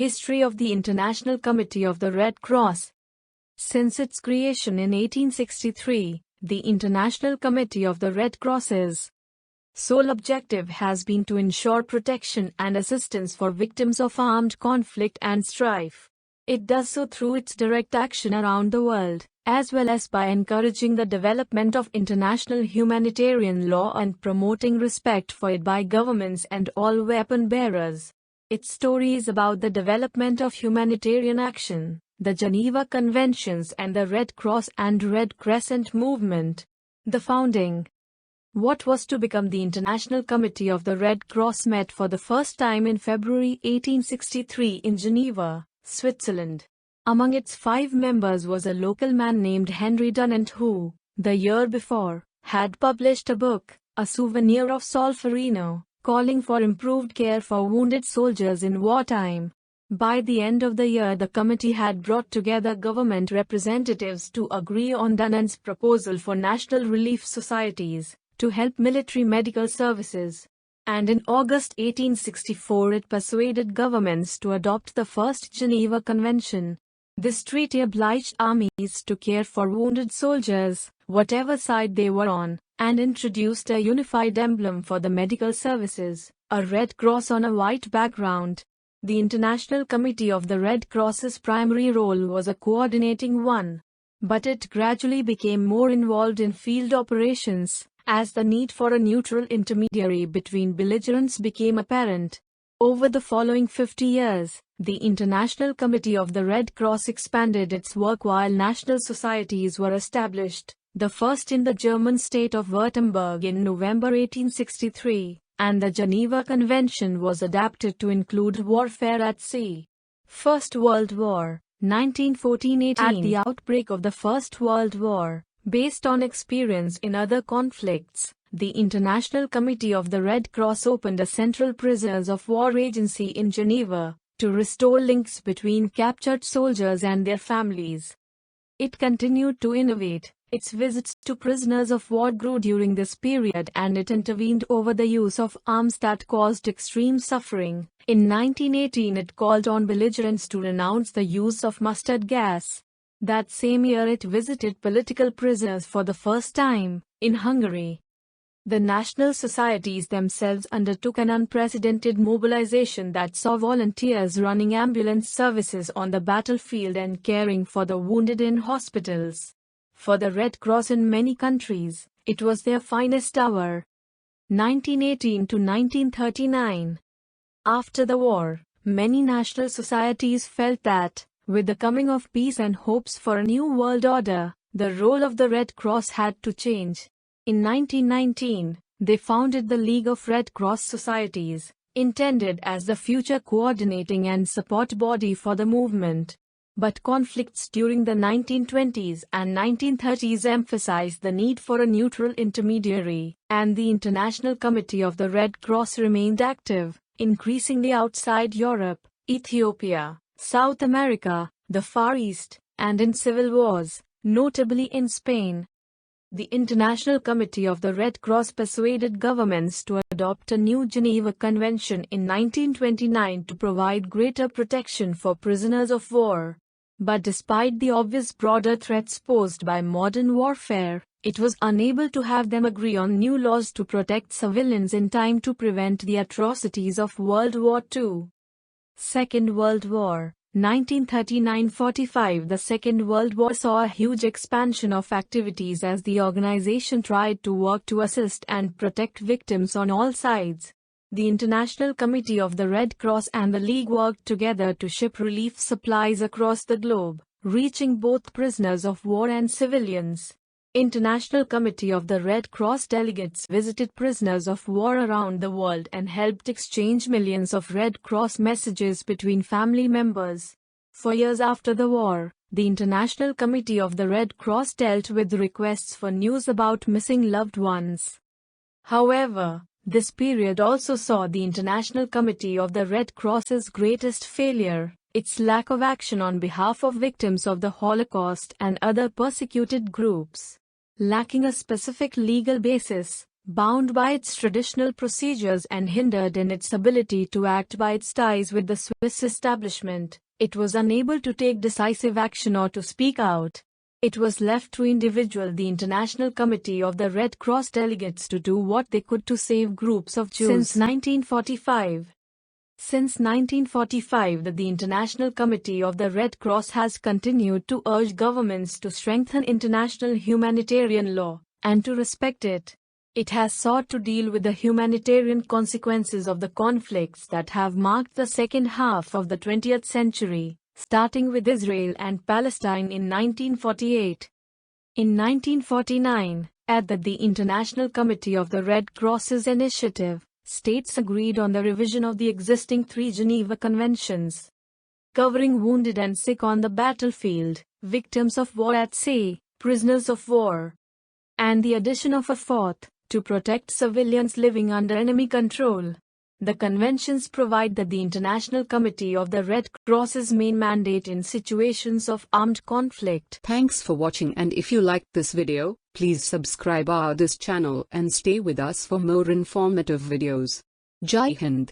History of the International Committee of the Red Cross. Since its creation in 1863, the International Committee of the Red Cross's sole objective has been to ensure protection and assistance for victims of armed conflict and strife. It does so through its direct action around the world, as well as by encouraging the development of international humanitarian law and promoting respect for it by governments and all weapon bearers. Its story is about the development of humanitarian action, the Geneva Conventions and the Red Cross and Red Crescent movement. The founding. What was to become the International Committee of the Red Cross met for the first time in February 1863 in Geneva, Switzerland. Among its 5 members was a local man named Henry Dunant who, the year before, had published a book, A Souvenir of Solferino, calling for improved care for wounded soldiers in wartime. By the end of the year, the committee had brought together government representatives to agree on Dunant's proposal for national relief societies to help military medical services. And in August 1864 it persuaded governments to adopt the first Geneva Convention. This treaty obliged armies to care for wounded soldiers, whatever side they were on, and introduced a unified emblem for the medical services, a red cross on a white background. The International Committee of the Red Cross's primary role was a coordinating one, but it gradually became more involved in field operations, as the need for a neutral intermediary between belligerents became apparent. Over the following 50 years, the International Committee of the Red Cross expanded its work while national societies were established, the first in the German state of Württemberg in November 1863, and the Geneva Convention was adapted to include warfare at sea. First World War, 1914-18. At the outbreak of the First World War, based on experience in other conflicts, the International Committee of the Red Cross opened a central prisoners of war agency in Geneva, to restore links between captured soldiers and their families. It continued to innovate. Its visits to prisoners of war grew during this period and it intervened over the use of arms that caused extreme suffering. In 1918 it called on belligerents to renounce the use of mustard gas. That same year it visited political prisoners for the first time, in Hungary. The national societies themselves undertook an unprecedented mobilization that saw volunteers running ambulance services on the battlefield and caring for the wounded in hospitals. For the Red Cross in many countries, it was their finest hour. 1918 to 1939. After the war, many national societies felt that, with the coming of peace and hopes for a new world order, the role of the Red Cross had to change. In 1919, they founded the League of Red Cross Societies, intended as the future coordinating and support body for the movement. But conflicts during the 1920s and 1930s emphasized the need for a neutral intermediary, and the International Committee of the Red Cross remained active, increasingly outside Europe, Ethiopia, South America, the Far East, and in civil wars, notably in Spain. The International Committee of the Red Cross persuaded governments to adopt a new Geneva Convention in 1929 to provide greater protection for prisoners of war. But despite the obvious broader threats posed by modern warfare, it was unable to have them agree on new laws to protect civilians in time to prevent the atrocities of World War II. Second World War, 1939-45. The Second World War saw a huge expansion of activities as the organization tried to work to assist and protect victims on all sides. The International Committee of the Red Cross and the League worked together to ship relief supplies across the globe, reaching both prisoners of war and civilians. International Committee of the Red Cross delegates visited prisoners of war around the world and helped exchange millions of Red Cross messages between family members. For years after the war, the International Committee of the Red Cross dealt with requests for news about missing loved ones. However, this period also saw the International Committee of the Red Cross's greatest failure, its lack of action on behalf of victims of the Holocaust and other persecuted groups. Lacking a specific legal basis, bound by its traditional procedures and hindered in its ability to act by its ties with the Swiss establishment, it was unable to take decisive action or to speak out. It was left to the International Committee of the Red Cross delegates to do what they could to save groups of Jews. Since 1945, the International Committee of the Red Cross has continued to urge governments to strengthen international humanitarian law, and to respect it. It has sought to deal with the humanitarian consequences of the conflicts that have marked the second half of the 20th century, starting with Israel and Palestine in 1948. In 1949, at the International Committee of the Red Cross's initiative, states agreed on the revision of the existing 3 Geneva Conventions, covering wounded and sick on the battlefield, victims of war at sea, prisoners of war, and the addition of a 4th, to protect civilians living under enemy control. The conventions provide that the International Committee of the Red Cross's main mandate in situations of armed conflict. Thanks for watching, and if you liked this video, please subscribe our this channel and stay with us for more informative videos. Jai Hind.